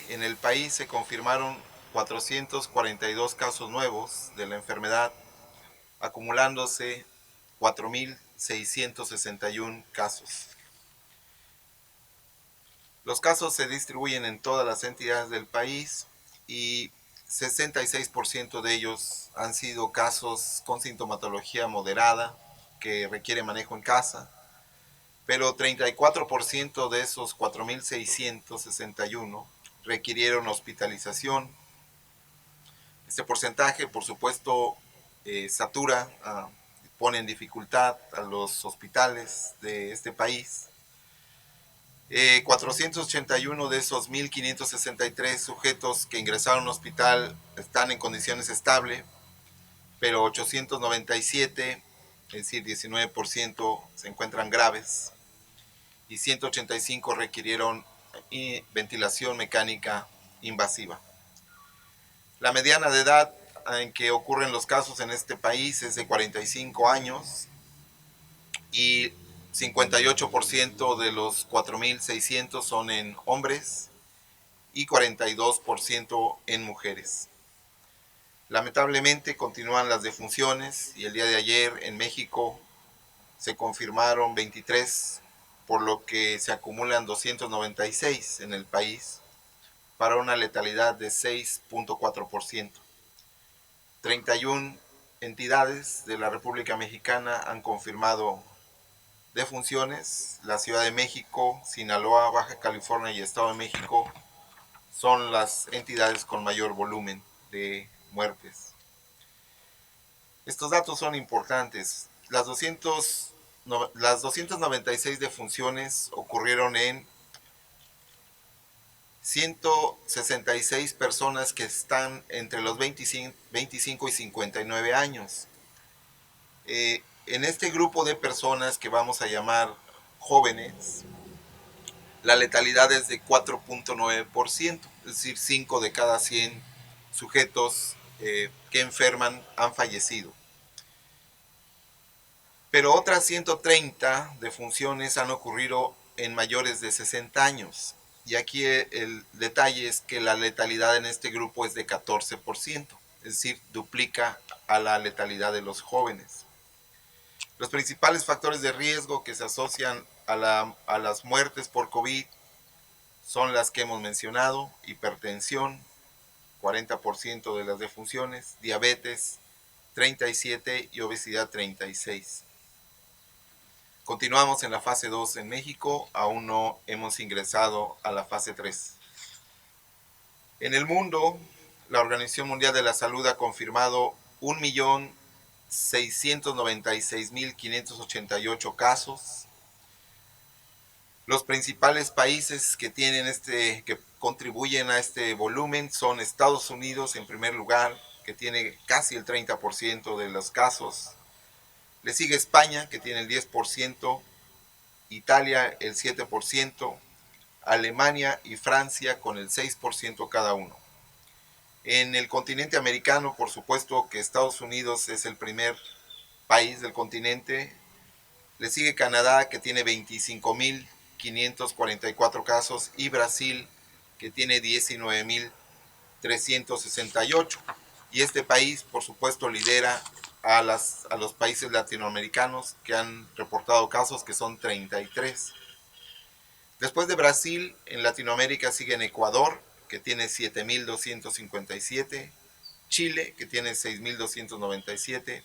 en el país se confirmaron 442 casos nuevos de la enfermedad, acumulándose 4.661 casos. Los casos se distribuyen en todas las entidades del país y 66% de ellos han sido casos con sintomatología moderada que requiere manejo en casa, pero 34% de esos 4.661 requirieron hospitalización. Este porcentaje, por supuesto, satura, pone en dificultad a los hospitales de este país. 481 de esos 1.563 sujetos que ingresaron al hospital están en condiciones estables, pero 897, es decir, 19%, se encuentran graves y 185 requirieron ventilación mecánica invasiva. La mediana de edad en que ocurren los casos en este país es de 45 años y 58% de los 4.600 son en hombres y 42% en mujeres. Lamentablemente continúan las defunciones y el día de ayer en México se confirmaron 23, por lo que se acumulan 296 en el país para una letalidad de 6.4%. 31 entidades de la República Mexicana han confirmado defunciones. La Ciudad de México, Sinaloa, Baja California y Estado de México son las entidades con mayor volumen de muertes. Estos datos son importantes. Las 296 defunciones ocurrieron en 166 personas que están entre los 25 y 59 años. En este grupo de personas que vamos a llamar jóvenes, la letalidad es de 4.9%, es decir, 5 de cada 100 sujetos que enferman han fallecido. Pero otras 130 defunciones han ocurrido en mayores de 60 años. Y aquí el detalle es que la letalidad en este grupo es de 14%, es decir, duplica a la letalidad de los jóvenes. Los principales factores de riesgo que se asocian a las muertes por COVID son las que hemos mencionado: hipertensión, 40% de las defunciones, diabetes, 37% y obesidad, 36%. Continuamos en la fase 2 en México, aún no hemos ingresado a la fase 3. En el mundo, la Organización Mundial de la Salud ha confirmado 1.696.588 casos. Los principales países que contribuyen a este volumen son Estados Unidos en primer lugar, que tiene casi el 30% de los casos. Le sigue España, que tiene el 10%, Italia el 7%, Alemania y Francia con el 6% cada uno. En el continente americano, por supuesto que Estados Unidos es el primer país del continente. Le sigue Canadá, que tiene 25.544 casos, y Brasil, que tiene 19.368. Y este país, por supuesto, lidera a los países latinoamericanos que han reportado casos, que son 33. Después de Brasil, en Latinoamérica siguen Ecuador, que tiene 7.257, Chile, que tiene 6.297,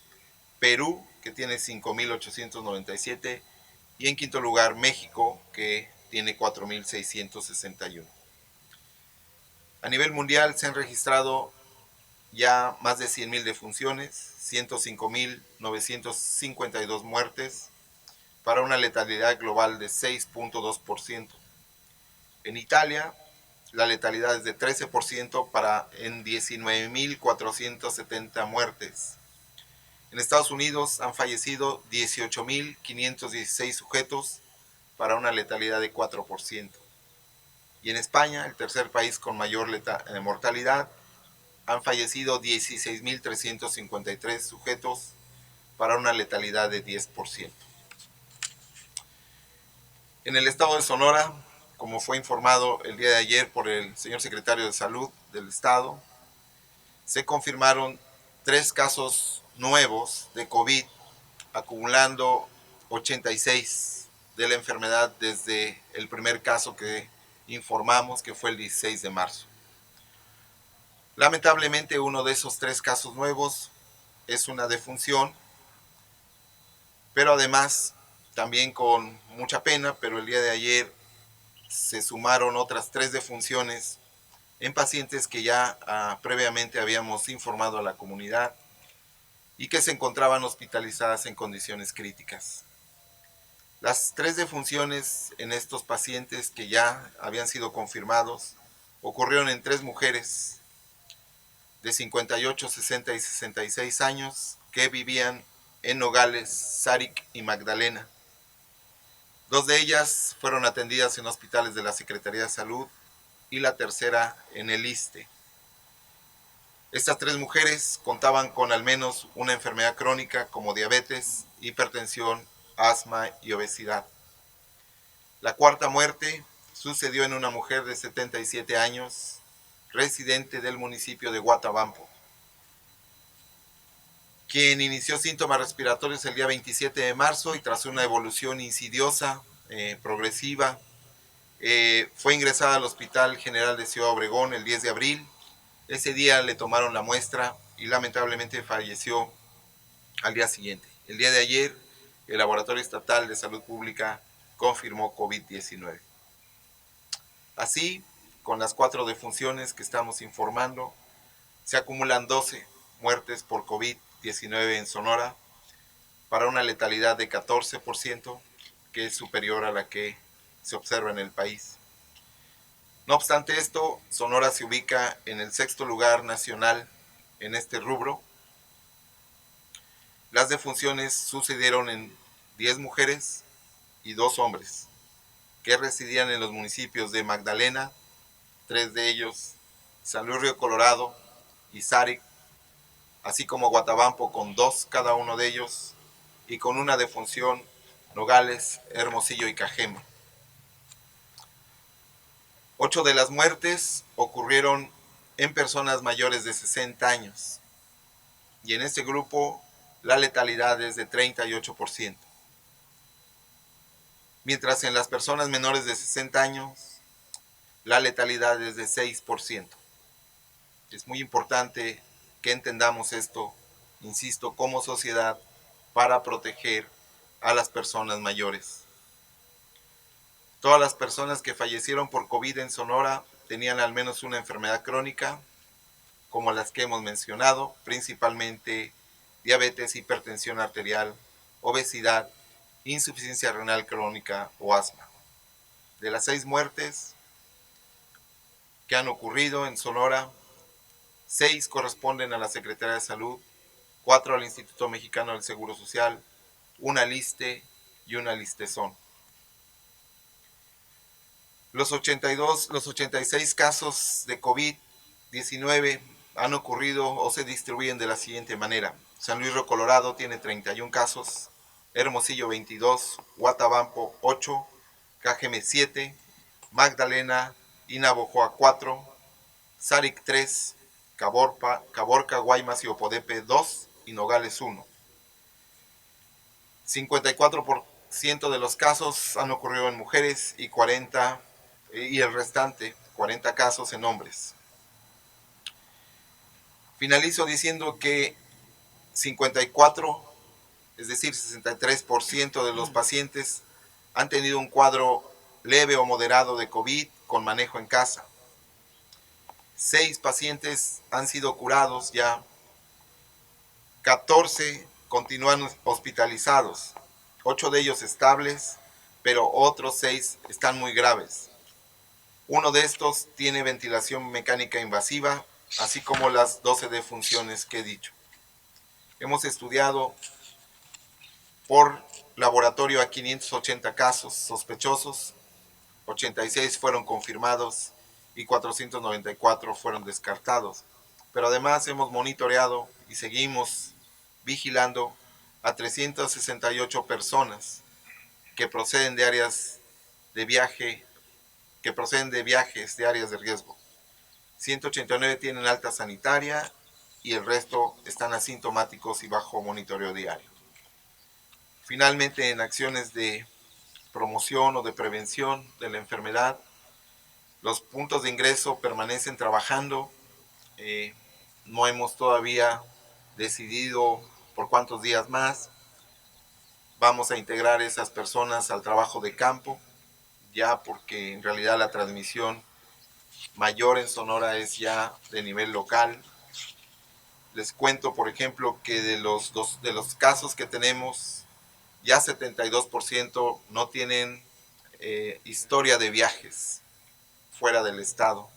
Perú, que tiene 5.897, y en quinto lugar México, que tiene 4.661. A nivel mundial se han registrado ya más de 100.000 defunciones, 105.952 muertes, para una letalidad global de 6.2%. En Italia, la letalidad es de 13% en 19.470 muertes. En Estados Unidos han fallecido 18.516 sujetos para una letalidad de 4%. Y en España, el tercer país con mayor mortalidad, han fallecido 16.353 sujetos para una letalidad de 10%. En el estado de Sonora, como fue informado el día de ayer por el señor secretario de Salud del Estado, se confirmaron 3 casos nuevos de COVID, acumulando 86 de la enfermedad desde el primer caso que informamos, que fue el 16 de marzo. Lamentablemente, uno de esos 3 casos nuevos es una defunción, pero además, también con mucha pena, pero el día de ayer se sumaron otras 3 defunciones en pacientes que ya previamente habíamos informado a la comunidad y que se encontraban hospitalizadas en condiciones críticas. Las 3 defunciones en estos pacientes que ya habían sido confirmados ocurrieron en 3 mujeres de 58, 60 y 66 años que vivían en Nogales, Sáric y Magdalena. 2 de ellas fueron atendidas en hospitales de la Secretaría de Salud y la tercera en el ISSSTE. Estas 3 mujeres contaban con al menos una enfermedad crónica como diabetes, hipertensión, asma y obesidad. La cuarta muerte sucedió en una mujer de 77 años, residente del municipio de Guatabampo, quien inició síntomas respiratorios el día 27 de marzo y tras una evolución insidiosa, progresiva, fue ingresada al Hospital General de Ciudad Obregón el 10 de abril. Ese día le tomaron la muestra y lamentablemente falleció al día siguiente. El día de ayer, el Laboratorio Estatal de Salud Pública confirmó COVID-19. Así, con las 4 defunciones que estamos informando, se acumulan 12 muertes por COVID-19 en Sonora, para una letalidad de 14%, que es superior a la que se observa en el país. No obstante esto, Sonora se ubica en el 6º lugar nacional en este rubro. Las defunciones sucedieron en 10 mujeres y 2 hombres, que residían en los municipios de Magdalena, 3 de ellos, San Luis Río Colorado y Sáric, así como Guatabampo con 2 cada uno de ellos, y con una defunción Nogales, Hermosillo y Cajeme. 8 de las muertes ocurrieron en personas mayores de 60 años, y en este grupo la letalidad es de 38%. Mientras en las personas menores de 60 años, la letalidad es de 6%. Es muy importante que entendamos esto, insisto, como sociedad, para proteger a las personas mayores. Todas las personas que fallecieron por COVID en Sonora tenían al menos una enfermedad crónica, como las que hemos mencionado, principalmente diabetes, hipertensión arterial, obesidad, insuficiencia renal crónica o asma. De las 6 muertes que han ocurrido en Sonora, 6 corresponden a la Secretaría de Salud, 4 al Instituto Mexicano del Seguro Social, una al ISSSTE y una al ISSSTEZON. Los 86 casos de COVID-19 han ocurrido o se distribuyen de la siguiente manera. San Luis Río Colorado tiene 31 casos, Hermosillo 22, Guatabampo 8, Cajeme 7, Magdalena y Navojoa 4, Sáric 3, Caborca, Guaymas y Opodepe 2 y Nogales 1. 54% de los casos han ocurrido en mujeres y el restante, 40 casos en hombres. Finalizo diciendo que 54, es decir, 63% de los pacientes han tenido un cuadro leve o moderado de COVID con manejo en casa. 6 pacientes han sido curados ya, 14 continúan hospitalizados, 8 de ellos estables, pero otros 6 están muy graves. Uno de estos tiene ventilación mecánica invasiva, así como las 12 defunciones que he dicho. Hemos estudiado por laboratorio a 580 casos sospechosos, 86 fueron confirmados y 494 fueron descartados. Pero además hemos monitoreado y seguimos vigilando a 368 personas que proceden de áreas de viaje que proceden de viajes de áreas de riesgo. 189 tienen alta sanitaria y el resto están asintomáticos y bajo monitoreo diario. Finalmente, en acciones de promoción o de prevención de la enfermedad, los puntos de ingreso permanecen trabajando. No hemos todavía decidido por cuántos días más. Vamos a integrar esas personas al trabajo de campo, ya porque en realidad la transmisión mayor en Sonora es ya de nivel local. Les cuento, por ejemplo, que de los casos que tenemos, ya 72% no tienen historia de viajes fuera del estado.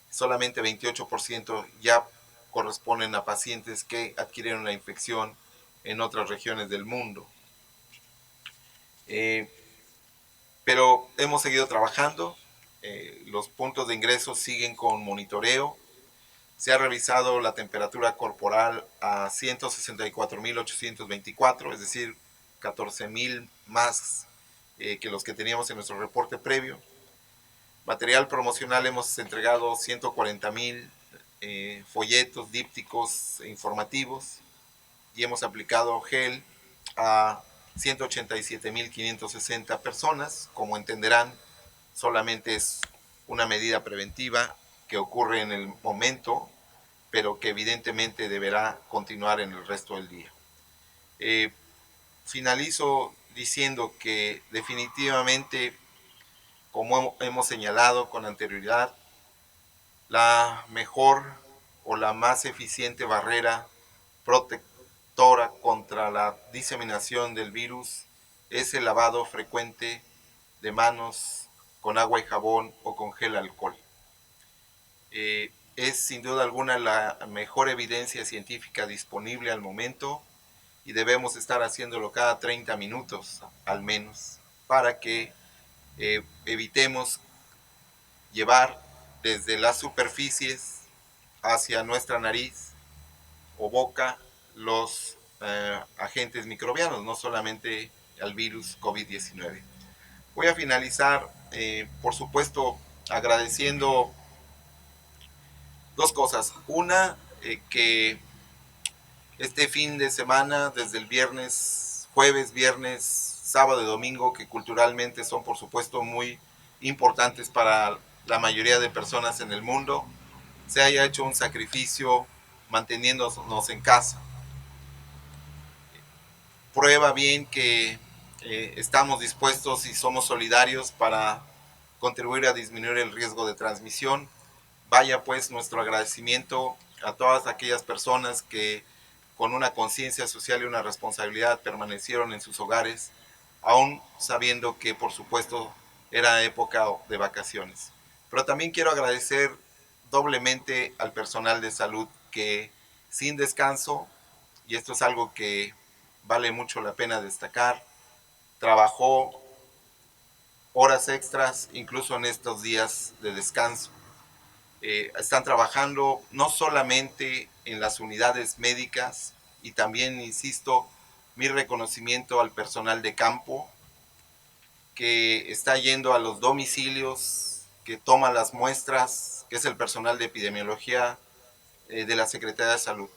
Solamente 28% ya corresponden a pacientes que adquirieron la infección en otras regiones del mundo. Pero hemos seguido trabajando, los puntos de ingreso siguen con monitoreo. Se ha revisado la temperatura corporal a 164.824, es decir, 14.000 más que los que teníamos en nuestro reporte previo. Material promocional hemos entregado 140.000 folletos, dípticos e informativos y hemos aplicado gel a 187.560 personas. Como entenderán, solamente es una medida preventiva que ocurre en el momento, pero que evidentemente deberá continuar en el resto del día. Finalizo diciendo que definitivamente, como hemos señalado con anterioridad, la mejor o la más eficiente barrera protectora contra la diseminación del virus es el lavado frecuente de manos con agua y jabón o con gel alcohol. Es sin duda alguna la mejor evidencia científica disponible al momento y debemos estar haciéndolo cada 30 minutos al menos para que evitemos llevar desde las superficies hacia nuestra nariz o boca los agentes microbianos, no solamente al virus COVID-19. Voy a finalizar, por supuesto, agradeciendo dos cosas. Una, que este fin de semana, desde el viernes, jueves, viernes, sábado y domingo, que culturalmente son por supuesto muy importantes para la mayoría de personas en el mundo, se haya hecho un sacrificio manteniéndonos en casa. Prueba bien que estamos dispuestos y somos solidarios para contribuir a disminuir el riesgo de transmisión. Vaya pues nuestro agradecimiento a todas aquellas personas que con una conciencia social y una responsabilidad permanecieron en sus hogares, aún sabiendo que por supuesto era época de vacaciones. Pero también quiero agradecer doblemente al personal de salud que sin descanso, y esto es algo que vale mucho la pena destacar, trabajó horas extras incluso en estos días de descanso. Están trabajando no solamente en las unidades médicas, y también, insisto, mi reconocimiento al personal de campo que está yendo a los domicilios, que toma las muestras, que es el personal de epidemiología de la Secretaría de Salud.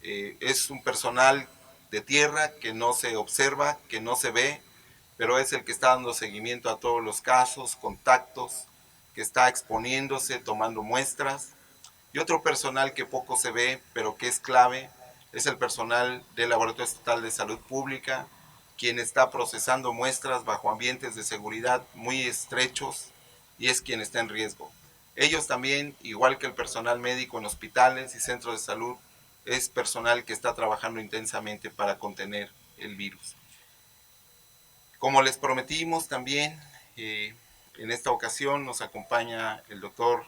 Es un personal de tierra que no se observa, que no se ve, pero es el que está dando seguimiento a todos los casos, contactos, que está exponiéndose, tomando muestras. Y otro personal que poco se ve, pero que es clave, es el personal del Laboratorio Estatal de Salud Pública, quien está procesando muestras bajo ambientes de seguridad muy estrechos y es quien está en riesgo. Ellos también, igual que el personal médico en hospitales y centros de salud, es personal que está trabajando intensamente para contener el virus. Como les prometimos también, en esta ocasión nos acompaña el doctor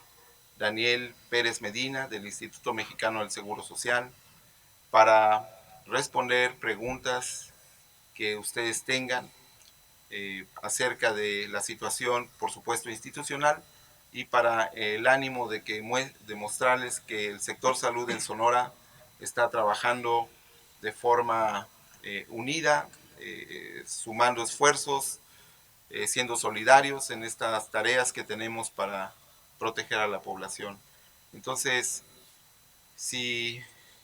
Daniel Pérez Medina del Instituto Mexicano del Seguro Social para responder preguntas que ustedes tengan acerca de la situación, por supuesto, institucional, y para el ánimo de mostrarles que el sector salud en Sonora está trabajando de forma unida, sumando esfuerzos, siendo solidarios en estas tareas que tenemos para proteger a la población. Entonces, si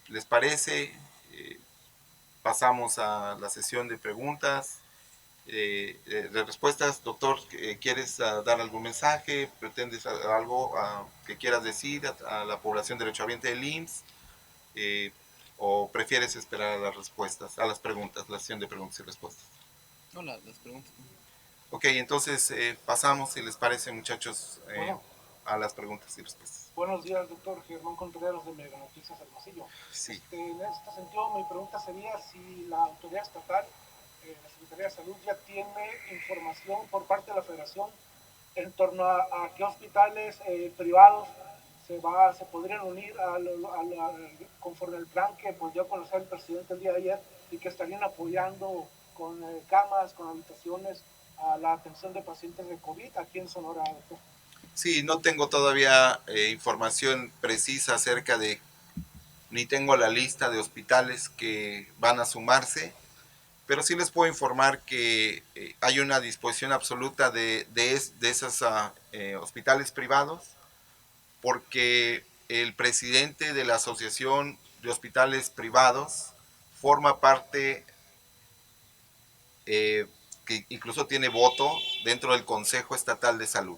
les parece, pasamos a la sesión de preguntas, de respuestas. Doctor, ¿quieres dar algún mensaje? ¿Pretendes algo que quieras decir a la población derechohabiente del IMSS? Eh, ¿O prefieres esperar a las respuestas, a las preguntas, la sesión de preguntas y respuestas? No, las preguntas. Ok, entonces pasamos, si les parece, muchachos, Bueno, a las preguntas y respuestas. buenos días, doctor Germán Contreras de Mega Noticias Hermosillo. Sí. En este sentido, mi pregunta sería si la autoridad estatal, la Secretaría de Salud, ya tiene información por parte de la Federación en torno a qué hospitales privados se podrían unir conforme al plan que pues, dio a conocer el presidente el día de ayer y que estarían apoyando con camas, con habitaciones a la atención de pacientes de COVID aquí en Sonora, doctor. Sí, no tengo todavía información precisa acerca de, ni tengo la lista de hospitales que van a sumarse, pero sí les puedo informar que hay una disposición absoluta de esos hospitales privados, porque el presidente de la Asociación de Hospitales Privados forma parte, eh, que incluso tiene voto dentro del Consejo Estatal de Salud.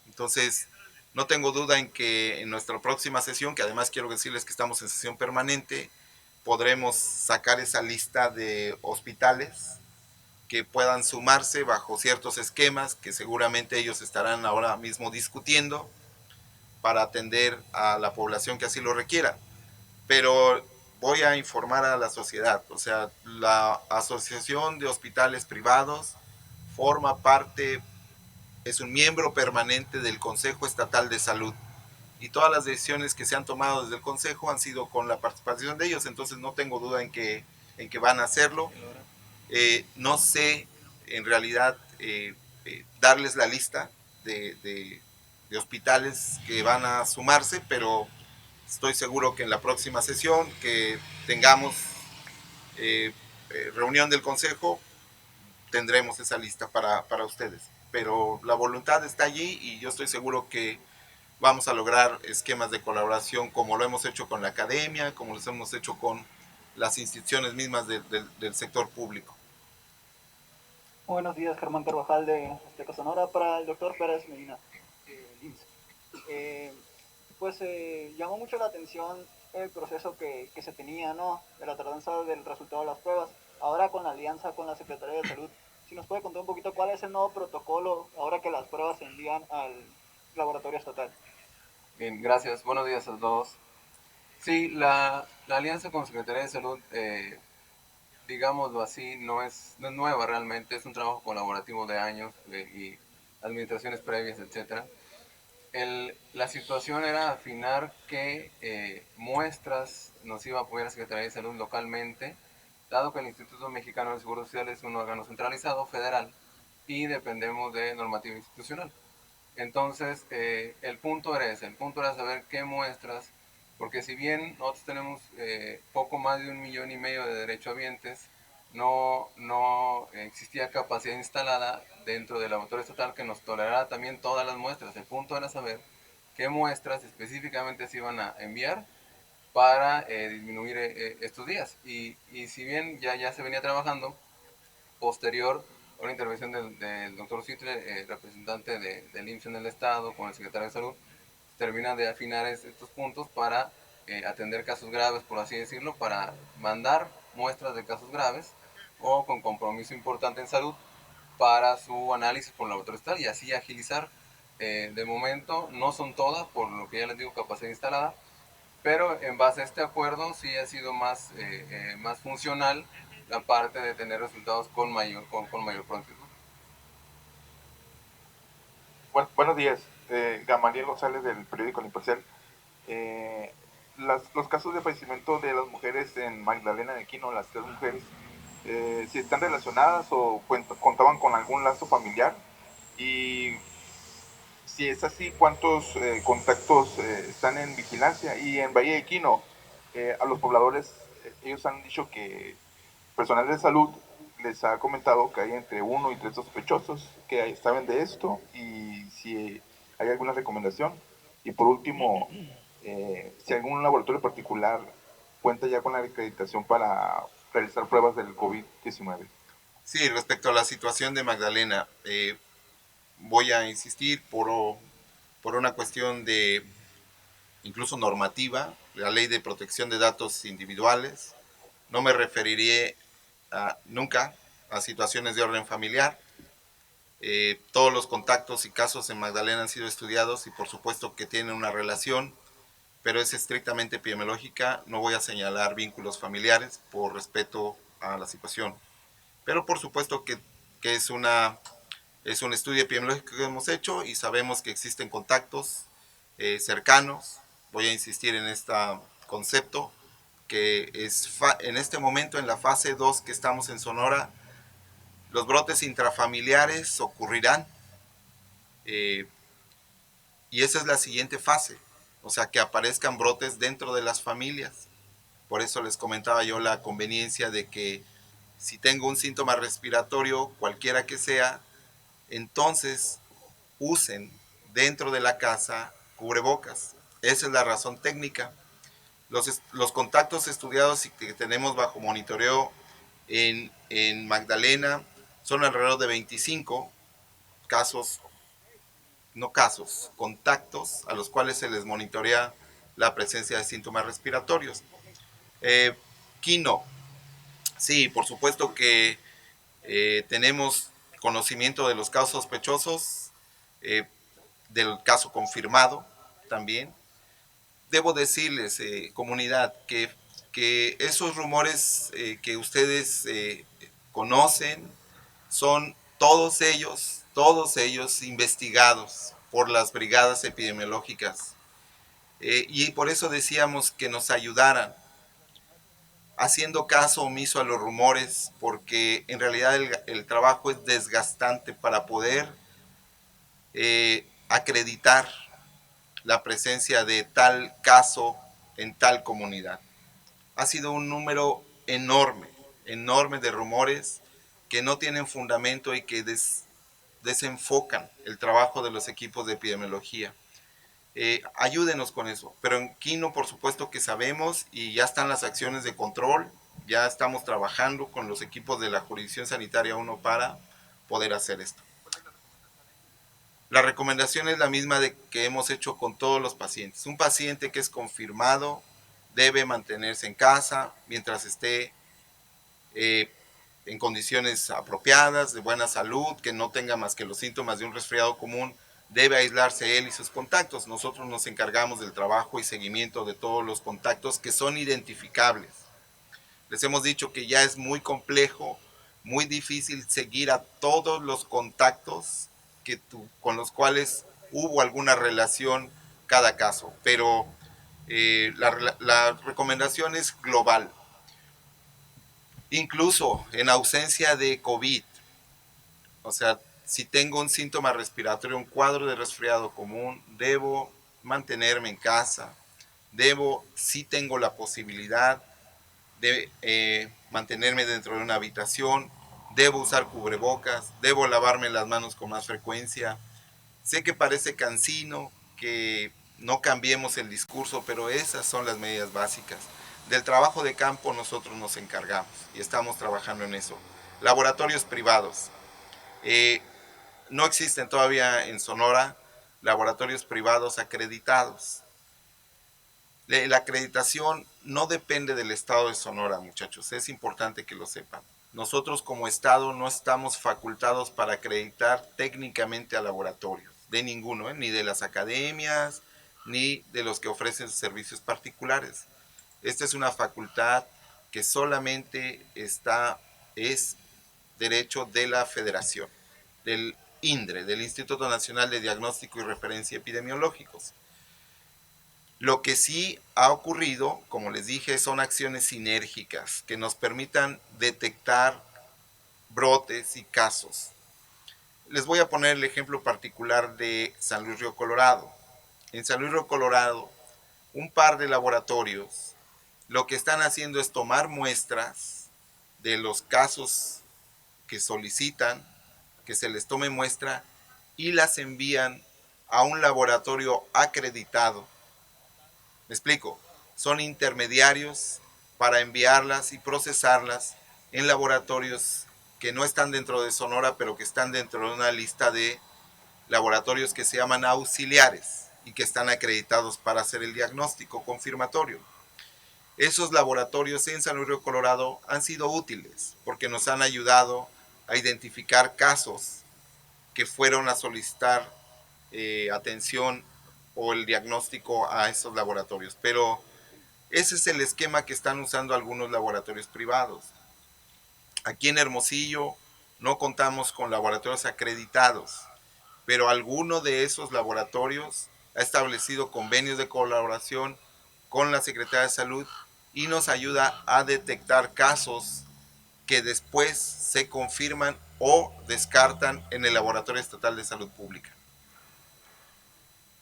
Entonces, no tengo duda en que en nuestra próxima sesión, que además quiero decirles que estamos en sesión permanente, podremos sacar esa lista de hospitales que puedan sumarse bajo ciertos esquemas que seguramente ellos estarán ahora mismo discutiendo para atender a la población que así lo requiera. Pero voy a informar a la sociedad, o sea, la Asociación de Hospitales Privados forma parte, es un miembro permanente del Consejo Estatal de Salud y todas las decisiones que se han tomado desde el Consejo han sido con la participación de ellos, entonces no tengo duda en que van a hacerlo. No sé en realidad darles la lista de hospitales que van a sumarse, pero estoy seguro que en la próxima sesión que tengamos eh, reunión del Consejo, tendremos esa lista para ustedes. Pero la voluntad está allí y yo estoy seguro que vamos a lograr esquemas de colaboración como lo hemos hecho con la academia, como lo hemos hecho con las instituciones mismas del sector público. Buenos días, Germán Carvajal de Azteca Sonora para el doctor Pérez Medina, IMSS. Llamó mucho la atención el proceso que se tenía, ¿no? De la tardanza del resultado de las pruebas. Ahora con la alianza con la Secretaría de Salud, si nos puede contar un poquito cuál es el nuevo protocolo ahora que las pruebas se envían al laboratorio estatal. Bien, gracias. Buenos días a todos. Sí, la alianza con Secretaría de Salud, digámoslo así, no es nueva realmente, es un trabajo colaborativo de años y administraciones previas, etcétera. La situación era afinar qué muestras nos iba a apoyar la Secretaría de Salud localmente, dado que el Instituto Mexicano del Seguro Social es un órgano centralizado, federal, y dependemos de normativa institucional. Entonces, el punto era ese, el punto era saber qué muestras, porque si bien nosotros tenemos poco más de 1,5 millones de derechohabientes, no existía capacidad instalada dentro del laboratorio estatal que nos tolerara también todas las muestras. El punto era saber qué muestras específicamente se iban a enviar para disminuir estos días. Y si bien ya se venía trabajando, posterior a una intervención del doctor Citre, representante del IMSS en el Estado, con el secretario de Salud, termina de afinar estos puntos para atender casos graves, por así decirlo, para mandar muestras de casos graves o con compromiso importante en salud para su análisis por laboratorio estatal y así agilizar. De momento no son todas, por lo que ya les digo, capacidad instalada, pero en base a este acuerdo sí ha sido más funcional la parte de tener resultados con mayor prontitud. Buenos días, Gamaliel González del periódico El Imparcial. Los casos de fallecimiento de las mujeres en Magdalena de Quino, las 3 mujeres, si están relacionadas o contaban con algún lazo familiar, y si es así, ¿cuántos contactos están en vigilancia? Y en Valle de Quino, a los pobladores, ellos han dicho que personal de salud les ha comentado que hay entre 1 y 3 sospechosos que saben de esto y si hay alguna recomendación. Y por último, si algún laboratorio particular cuenta ya con la acreditación para realizar pruebas del COVID-19. Sí, respecto a la situación de Magdalena, voy a insistir por una cuestión de incluso normativa, la ley de protección de datos individuales. No me referiré nunca a situaciones de orden familiar. Todos los contactos y casos en Magdalena han sido estudiados y por supuesto que tienen una relación, pero es estrictamente epidemiológica. No voy a señalar vínculos familiares por respeto a la situación. Pero por supuesto que es un estudio epidemiológico que hemos hecho y sabemos que existen contactos cercanos. Voy a insistir en este concepto que es en este momento en la fase 2 que estamos en Sonora, los brotes intrafamiliares ocurrirán y esa es la siguiente fase, o sea que aparezcan brotes dentro de las familias. Por eso les comentaba yo la conveniencia de que si tengo un síntoma respiratorio, cualquiera que sea, entonces usen dentro de la casa cubrebocas. Esa es la razón técnica. Los contactos estudiados y que tenemos bajo monitoreo en Magdalena son alrededor de 25 casos, no casos, contactos a los cuales se les monitorea la presencia de síntomas respiratorios. Quino, sí, por supuesto que tenemos conocimiento de los casos sospechosos, del caso confirmado también. Debo decirles, comunidad, que esos rumores que ustedes conocen son todos ellos investigados por las brigadas epidemiológicas. Y por eso decíamos que nos ayudaran, haciendo caso omiso a los rumores, porque en realidad el trabajo es desgastante para poder acreditar la presencia de tal caso en tal comunidad. Ha sido un número enorme, enorme de rumores que no tienen fundamento y que desenfocan el trabajo de los equipos de epidemiología. Ayúdenos con eso, pero en Quino por supuesto que sabemos y ya están las acciones de control, ya estamos trabajando con los equipos de la jurisdicción sanitaria 1 para poder hacer esto. La recomendación es la misma que hemos hecho con todos los pacientes. Un paciente que es confirmado debe mantenerse en casa mientras esté en condiciones apropiadas, de buena salud, que no tenga más que los síntomas de un resfriado común, debe aislarse él y sus contactos. Nosotros nos encargamos del trabajo y seguimiento de todos los contactos que son identificables. Les hemos dicho que ya es muy complejo, muy difícil seguir a todos los contactos con los cuales hubo alguna relación cada caso, pero la recomendación es global. Incluso en ausencia de COVID, o sea, si tengo un síntoma respiratorio, un cuadro de resfriado común, debo mantenerme en casa, si tengo la posibilidad de mantenerme dentro de una habitación, debo usar cubrebocas, debo lavarme las manos con más frecuencia. Sé que parece cansino, que no cambiemos el discurso, pero esas son las medidas básicas. Del trabajo de campo nosotros nos encargamos y estamos trabajando en eso. Laboratorios privados. No existen todavía en Sonora laboratorios privados acreditados. La acreditación no depende del estado de Sonora, muchachos, es importante que lo sepan. Nosotros como estado no estamos facultados para acreditar técnicamente a laboratorios, de ninguno, ni de las academias, ni de los que ofrecen servicios particulares. Esta es una facultad que solamente es derecho de la federación, del INDRE, del Instituto Nacional de Diagnóstico y Referencia Epidemiológicos. Lo que sí ha ocurrido, como les dije, son acciones sinérgicas que nos permitan detectar brotes y casos. Les voy a poner el ejemplo particular de San Luis Río Colorado. En San Luis Río Colorado, un par de laboratorios lo que están haciendo es tomar muestras de los casos que solicitan que se les tome muestra y las envían a un laboratorio acreditado. Me explico, son intermediarios para enviarlas y procesarlas en laboratorios que no están dentro de Sonora, pero que están dentro de una lista de laboratorios que se llaman auxiliares y que están acreditados para hacer el diagnóstico confirmatorio. Esos laboratorios en San Luis Río Colorado han sido útiles porque nos han ayudado a identificar casos que fueron a solicitar atención o el diagnóstico a esos laboratorios. Pero ese es el esquema que están usando algunos laboratorios privados. Aquí en Hermosillo no contamos con laboratorios acreditados, pero alguno de esos laboratorios ha establecido convenios de colaboración con la Secretaría de Salud y nos ayuda a detectar casos que después se confirman o descartan en el Laboratorio Estatal de Salud Pública.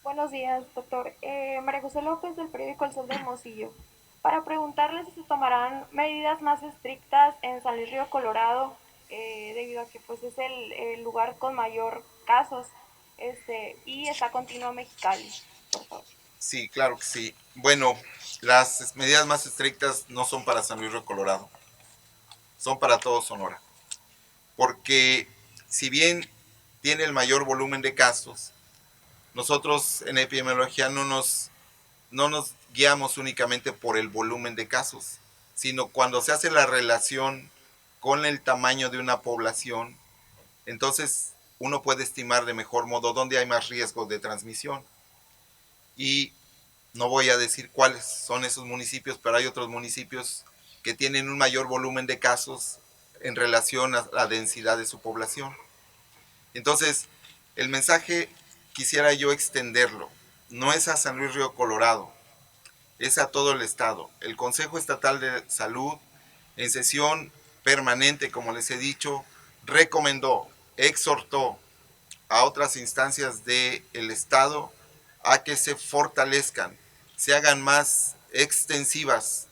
Buenos días, doctor. María José López, del periódico El Sol de Hermosillo. Para preguntarle si se tomarán medidas más estrictas en San Luis Río Colorado, debido a que pues es el lugar con mayor casos, y está continuo Mexicali, por favor. Sí, claro que sí. Bueno, las medidas más estrictas no son para San Luis Río Colorado, son para todo Sonora. Porque si bien tiene el mayor volumen de casos, nosotros en epidemiología no nos guiamos únicamente por el volumen de casos, sino cuando se hace la relación con el tamaño de una población, entonces uno puede estimar de mejor modo dónde hay más riesgo de transmisión. Y no voy a decir cuáles son esos municipios, pero hay otros municipios que tienen un mayor volumen de casos en relación a la densidad de su población. Entonces, el mensaje quisiera yo extenderlo. No es a San Luis Río Colorado, es a todo el estado. El Consejo Estatal de Salud, en sesión permanente, como les he dicho, recomendó, exhortó a otras instancias del estado a que se fortalezcan, se hagan más extensivas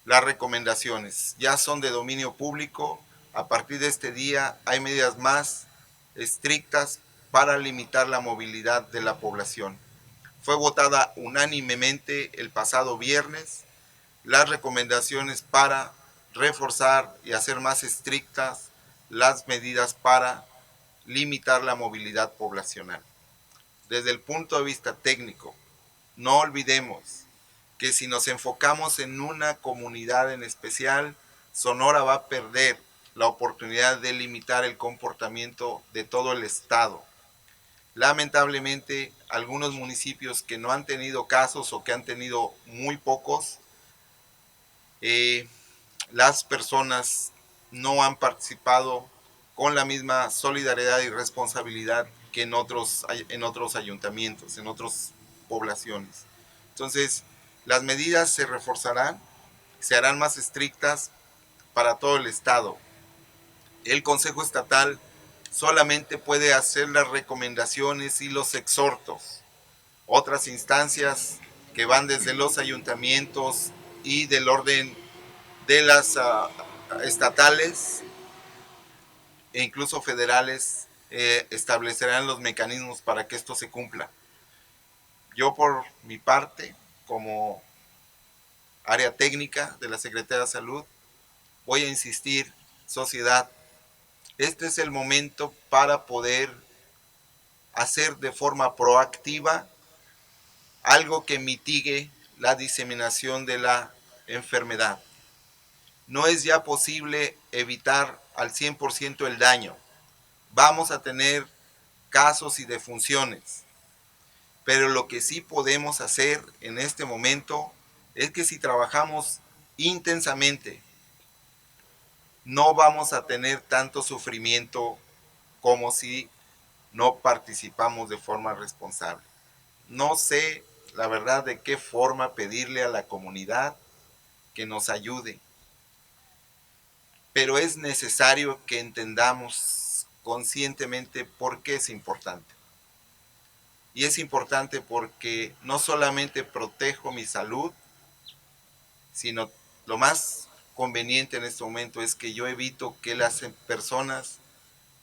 las recomendaciones. Ya son de dominio público. A partir de este día hay medidas más estrictas para limitar la movilidad de la población. Fue votada unánimemente el pasado viernes las recomendaciones para reforzar y hacer más estrictas las medidas para limitar la movilidad poblacional. Desde el punto de vista técnico, no olvidemos que si nos enfocamos en una comunidad en especial, Sonora va a perder la oportunidad de limitar el comportamiento de todo el estado. Lamentablemente, algunos municipios que no han tenido casos o que han tenido muy pocos, las personas no han participado con la misma solidaridad y responsabilidad que en otros ayuntamientos, en otras poblaciones. Entonces, las medidas se reforzarán, se harán más estrictas para todo el estado. El Consejo Estatal solamente puede hacer las recomendaciones y los exhortos. Otras instancias que van desde los ayuntamientos y del orden de las estatales e incluso federales establecerán los mecanismos para que esto se cumpla. Yo por mi parte, como área técnica de la Secretaría de Salud, voy a insistir, sociedad, este es el momento para poder hacer de forma proactiva algo que mitigue la diseminación de la enfermedad. No es ya posible evitar al 100% el daño. Vamos a tener casos y defunciones. Pero lo que sí podemos hacer en este momento es que si trabajamos intensamente, no vamos a tener tanto sufrimiento como si no participamos de forma responsable. No sé, la verdad, de qué forma pedirle a la comunidad que nos ayude, pero es necesario que entendamos conscientemente por qué es importante. Y es importante porque no solamente protejo mi salud, sino lo más conveniente en este momento es que yo evito que las personas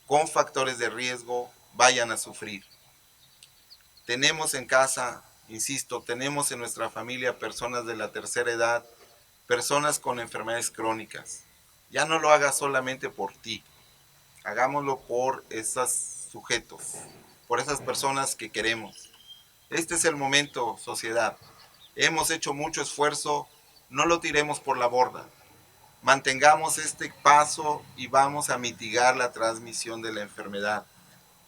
con factores de riesgo vayan a sufrir. Tenemos en casa, insisto, tenemos en nuestra familia personas de la tercera edad, personas con enfermedades crónicas. Ya no lo hagas solamente por ti, hagámoslo por esos sujetos, por esas personas que queremos. Este es el momento, sociedad. Hemos hecho mucho esfuerzo, no lo tiremos por la borda. Mantengamos este paso y vamos a mitigar la transmisión de la enfermedad.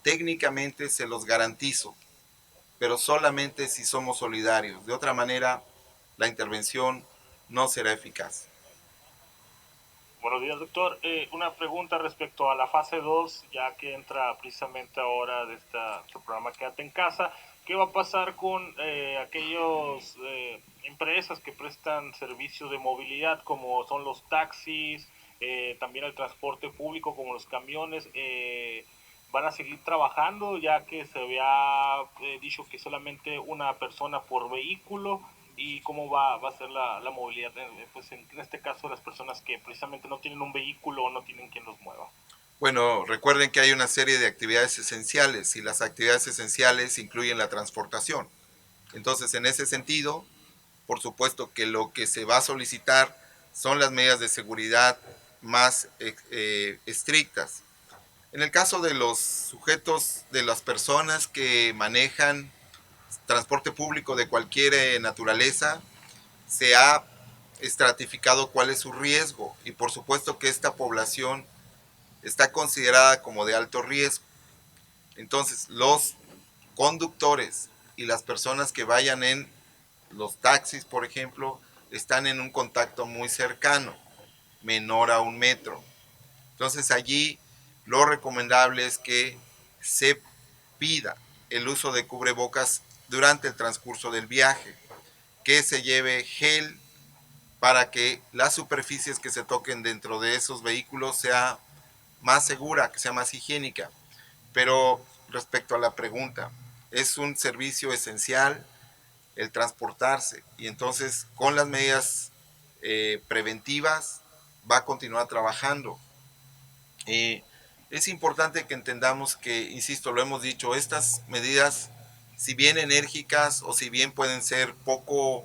Técnicamente se los garantizo, pero solamente si somos solidarios. De otra manera, la intervención no será eficaz. Buenos días, doctor. Una pregunta respecto a la fase 2, ya que entra precisamente ahora de este programa Quédate en Casa. ¿Qué va a pasar con aquellas empresas que prestan servicios de movilidad, como son los taxis, también el transporte público, como los camiones? ¿Van a seguir trabajando, ya que se había dicho que solamente una persona por vehículo? ¿Y cómo va a ser la movilidad, pues en este caso, las personas que precisamente no tienen un vehículo o no tienen quien los mueva? Bueno, recuerden que hay una serie de actividades esenciales y las actividades esenciales incluyen la transportación. Entonces, en ese sentido, por supuesto que lo que se va a solicitar son las medidas de seguridad más estrictas. En el caso de los sujetos, de las personas que manejan transporte público de cualquier naturaleza, se ha estratificado cuál es su riesgo y por supuesto que esta población está considerada como de alto riesgo. Entonces, los conductores y las personas que vayan en los taxis, por ejemplo, están en un contacto muy cercano, menor a 1 metro. Entonces, allí lo recomendable es que se pida el uso de cubrebocas durante el transcurso del viaje, que se lleve gel para que las superficies que se toquen dentro de esos vehículos sea más segura, que sea más higiénica. Pero respecto a la pregunta, es un servicio esencial el transportarse y entonces con las medidas preventivas va a continuar trabajando. Es importante que entendamos que, insisto, lo hemos dicho, estas medidas, si bien enérgicas o si bien pueden ser poco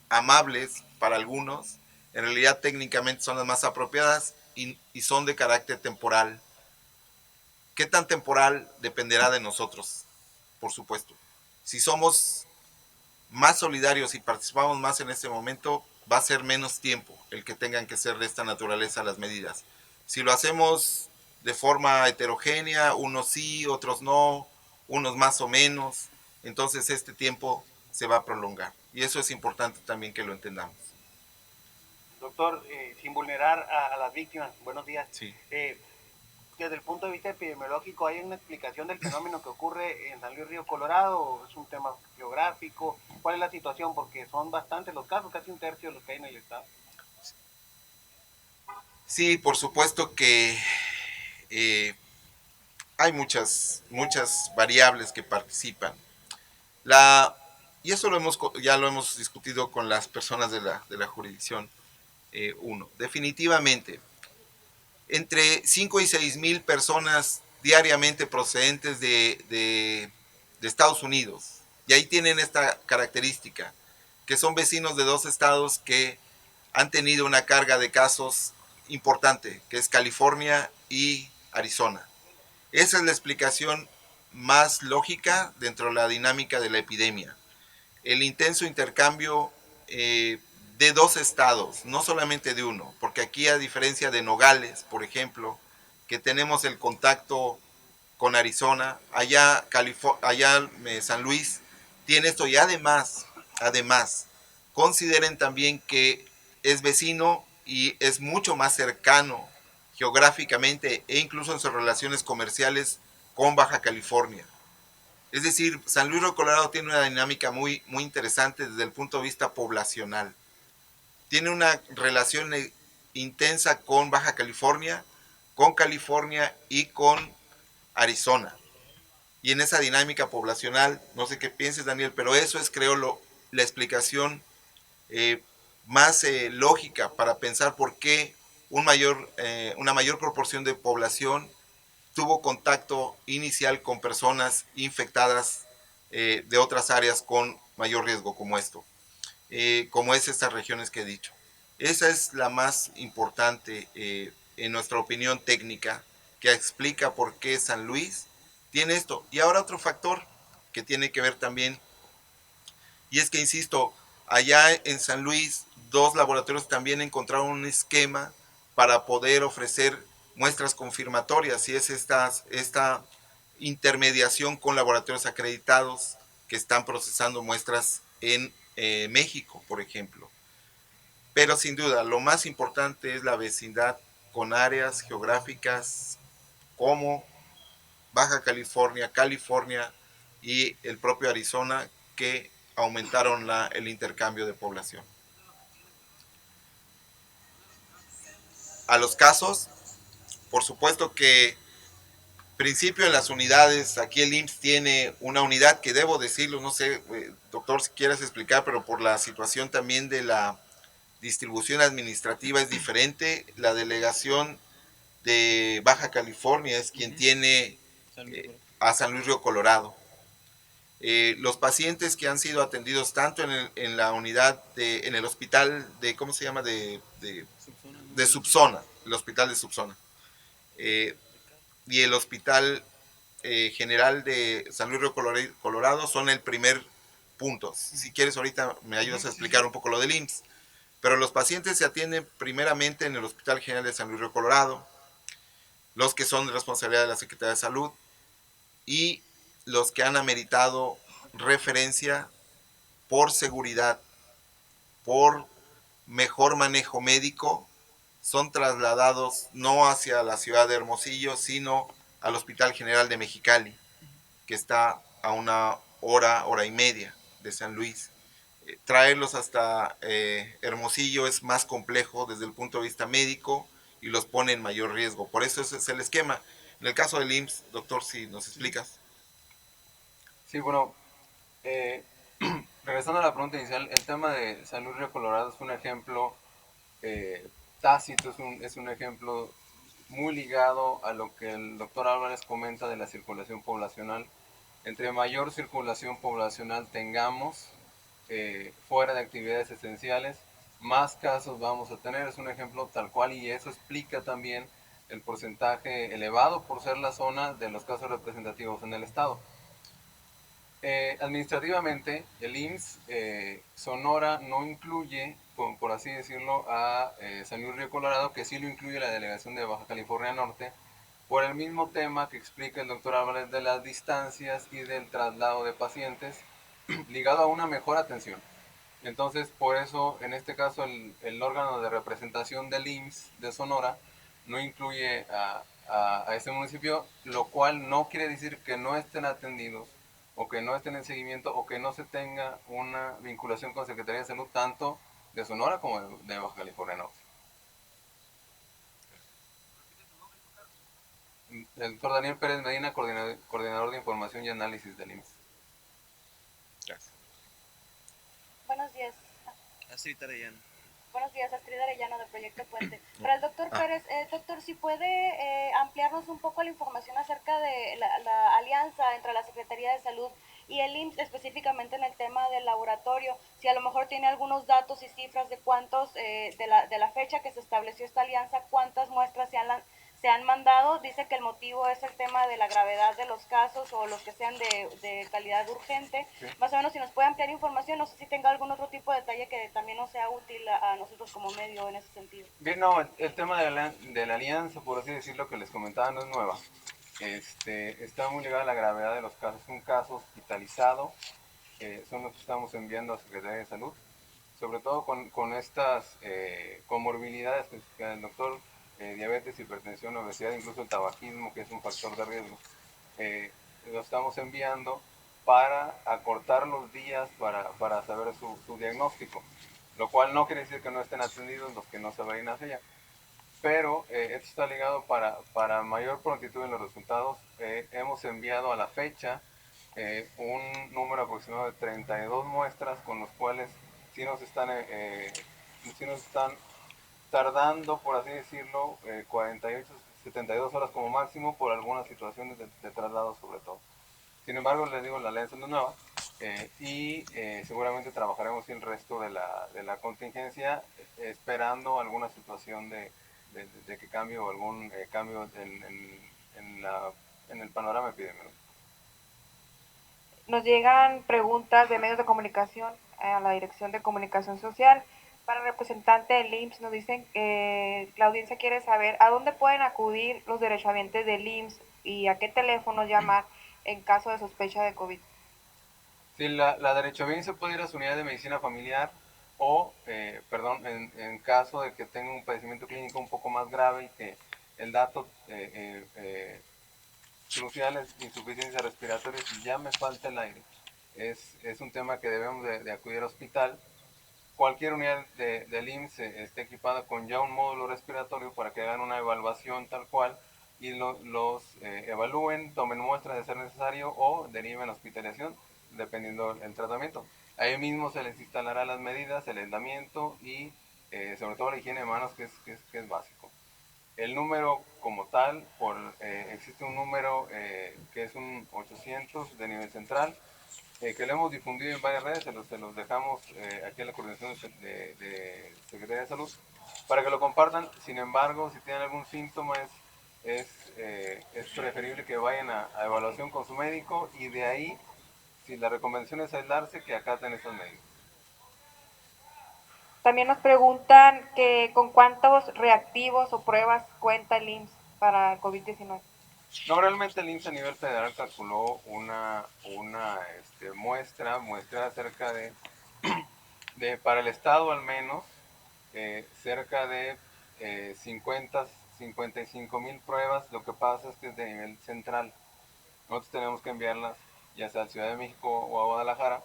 amables para algunos, en realidad técnicamente son las más apropiadas y son de carácter temporal. ¿Qué tan temporal? Dependerá de nosotros, por supuesto. Si somos más solidarios y participamos más en este momento, va a ser menos tiempo el que tengan que ser de esta naturaleza las medidas. Si lo hacemos de forma heterogénea, unos sí, otros no, unos más o menos, entonces este tiempo se va a prolongar. Y eso es importante también que lo entendamos. Doctor, sin vulnerar a las víctimas, buenos días. Sí. Desde el punto de vista epidemiológico, ¿hay una explicación del fenómeno que ocurre en San Luis Río Colorado? ¿O es un tema geográfico? ¿Cuál es la situación? Porque son bastantes los casos, casi 1/3 de los que hay en el estado. Sí, por supuesto que hay muchas variables que participan. Y eso ya lo hemos discutido con las personas de la jurisdicción 1. Definitivamente, entre 5 y 6 mil personas diariamente procedentes de Estados Unidos. Y ahí tienen esta característica, que son vecinos de 2 estados que han tenido una carga de casos importante, que es California y Arizona. Esa es la explicación más lógica dentro de la dinámica de la epidemia. El intenso intercambio de 2 estados, no solamente de uno, porque aquí, a diferencia de Nogales, por ejemplo, que tenemos el contacto con Arizona, allá San Luis tiene esto, y además, consideren también que es vecino y es mucho más cercano geográficamente e incluso en sus relaciones comerciales con Baja California. Es decir, San Luis Río Colorado tiene una dinámica muy interesante desde el punto de vista poblacional. Tiene una relación intensa con Baja California y con Arizona. Y en esa dinámica poblacional, no sé qué pienses, Daniel, pero eso es, creo, la explicación más lógica para pensar por qué una mayor proporción de población tuvo contacto inicial con personas infectadas de otras áreas con mayor riesgo como esto, como es estas regiones que he dicho. Esa es la más importante en nuestra opinión técnica, que explica por qué San Luis tiene esto. Y ahora otro factor que tiene que ver también, y es que, insisto, allá en San Luis, dos laboratorios también encontraron un esquema para poder ofrecer muestras confirmatorias, y es esta intermediación con laboratorios acreditados que están procesando muestras en México, por ejemplo. Pero sin duda, lo más importante es la vecindad con áreas geográficas como Baja California, California y el propio Arizona, que aumentaron el intercambio de población. A los casos, por supuesto que principio en las unidades, aquí el IMSS tiene una unidad que debo decirlo, no sé, doctor, si quieres explicar, pero por la situación también de la distribución administrativa es diferente. La delegación de Baja California es quien tiene a San Luis Río Colorado. Los pacientes que han sido atendidos tanto en la unidad, en el hospital de, ¿cómo se llama? De subzona, el hospital de subzona. Y el hospital general de San Luis Río Colorado son el primer punto. Si quieres ahorita me ayudas a explicar un poco lo del IMSS. Pero los pacientes se atienden primeramente en el Hospital General de San Luis Río Colorado, los que son de responsabilidad de la Secretaría de Salud y los que han ameritado referencia por seguridad, por mejor manejo médico, son trasladados no hacia la ciudad de Hermosillo, sino al Hospital General de Mexicali, que está a una hora y media de San Luis. Traerlos hasta Hermosillo es más complejo desde el punto de vista médico y los pone en mayor riesgo. Por eso ese es el esquema. En el caso del IMSS, doctor, si nos explicas. Sí, bueno, regresando a la pregunta inicial, el tema de San Luis Río Colorado es un ejemplo tácito, es un ejemplo muy ligado a lo que el doctor Álvarez comenta de la circulación poblacional. Entre mayor circulación poblacional tengamos fuera de actividades esenciales, más casos vamos a tener. Es un ejemplo tal cual, y eso explica también el porcentaje elevado por ser la zona de los casos representativos en el estado. Administrativamente, el IMSS Sonora no incluye, por así decirlo, a San Luis Río Colorado, que sí lo incluye la delegación de Baja California Norte, por el mismo tema que explica el doctor Álvarez de las distancias y del traslado de pacientes, ligado a una mejor atención. Entonces, por eso, en este caso, el órgano de representación del IMSS de Sonora no incluye a ese municipio, lo cual no quiere decir que no estén atendidos o que no estén en seguimiento o que no se tenga una vinculación con Secretaría de Salud tanto de Sonora como de Baja California Norte. El doctor Daniel Pérez Medina, coordinador de información y análisis del IMSS. Gracias. Buenos días. Astrid Arellano. Buenos días, Astrid Arellano de Proyecto Puente. Para el doctor Pérez, doctor, si puede ampliarnos un poco la información acerca de la alianza entre la Secretaría de Salud y el IMSS, específicamente en el tema del laboratorio, si a lo mejor tiene algunos datos y cifras de cuántos, de la fecha que se estableció esta alianza, cuántas muestras se han mandado. Dice que el motivo es el tema de la gravedad de los casos o los que sean de calidad urgente. Sí. Más o menos, si nos puede ampliar información, no sé si tenga algún otro tipo de detalle que también nos sea útil a nosotros como medio en ese sentido. Bien, no, el tema de la alianza, por así decirlo, que les comentaba, no es nueva. Está muy ligada a la gravedad de los casos. Un caso hospitalizado son los que estamos enviando a Secretaría de Salud, sobre todo con estas comorbilidades que el doctor, diabetes, hipertensión, obesidad, incluso el tabaquismo, que es un factor de riesgo. Lo estamos enviando para acortar los días para saber su diagnóstico, lo cual no quiere decir que no estén atendidos los que no se vayan hacia allá. Pero esto está ligado para mayor prontitud en los resultados. Hemos enviado a la fecha un número aproximado de 32 muestras, con los cuales sí nos están sí nos están tardando, por así decirlo, 48, 72 horas como máximo por algunas situaciones de traslado sobre todo. Sin embargo, les digo, la alianza no es nueva y seguramente trabajaremos el resto de la contingencia esperando alguna situación de que cambie o algún cambio en el panorama epidemiológico. Nos llegan preguntas de medios de comunicación a la Dirección de Comunicación Social. Para el representante del IMSS nos dicen que la audiencia quiere saber a dónde pueden acudir los derechohabientes del IMSS y a qué teléfono llamar en caso de sospecha de COVID. Sí, la derechohabiencia puede ir a su unidad de medicina familiar o, en caso de que tenga un padecimiento clínico un poco más grave y que el dato crucial es insuficiencia respiratoria, si ya me falta el aire, es un tema que debemos de acudir al hospital. Cualquier unidad del IMSS esté equipada con ya un módulo respiratorio para que hagan una evaluación tal cual y los evalúen, tomen muestras de ser necesario o deriven a hospitalización, dependiendo del tratamiento. Ahí mismo se les instalará las medidas, el aislamiento y sobre todo la higiene de manos, que es básico. El número como tal, existe un número que es un 800 de nivel central, que lo hemos difundido en varias redes, se los dejamos aquí en la coordinación de Secretaría de Salud para que lo compartan. Sin embargo, si tienen algún síntoma es preferible que vayan a evaluación con su médico y de ahí, si la recomendación es aislarse, que acaten estos medidas. También nos preguntan que con cuántos reactivos o pruebas cuenta el IMSS para COVID-19. No, realmente el IMSS a nivel federal calculó una muestra cerca para el estado al menos, cerca de 55,000 pruebas. Lo que pasa es que es de nivel central. Nosotros tenemos que enviarlas ya sea a Ciudad de México o a Guadalajara.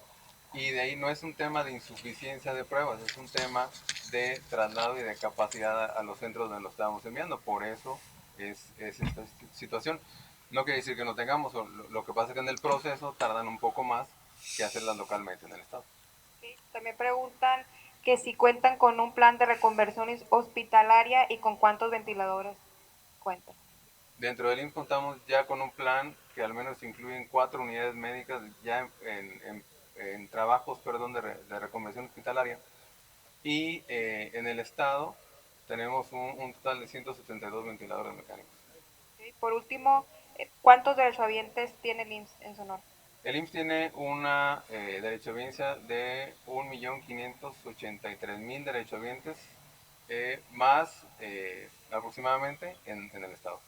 Y de ahí no es un tema de insuficiencia de pruebas, es un tema de traslado y de capacidad a los centros donde lo estamos enviando. Por eso es esta situación. No quiere decir que no tengamos, lo que pasa es que en el proceso tardan un poco más que hacerlas localmente en el estado. Sí, también preguntan que si cuentan con un plan de reconversión hospitalaria y con cuántos ventiladores cuentan. Dentro del IMSS contamos ya con un plan que al menos incluyen 4 unidades médicas ya en trabajos de reconversión hospitalaria. Y en el estado tenemos un total de 172 ventiladores mecánicos. Sí, por último, ¿cuántos derechohabientes tiene el IMSS en Sonora? El IMSS tiene una derechohabiencia de 1.583.000 derechohabientes más aproximadamente en el estado.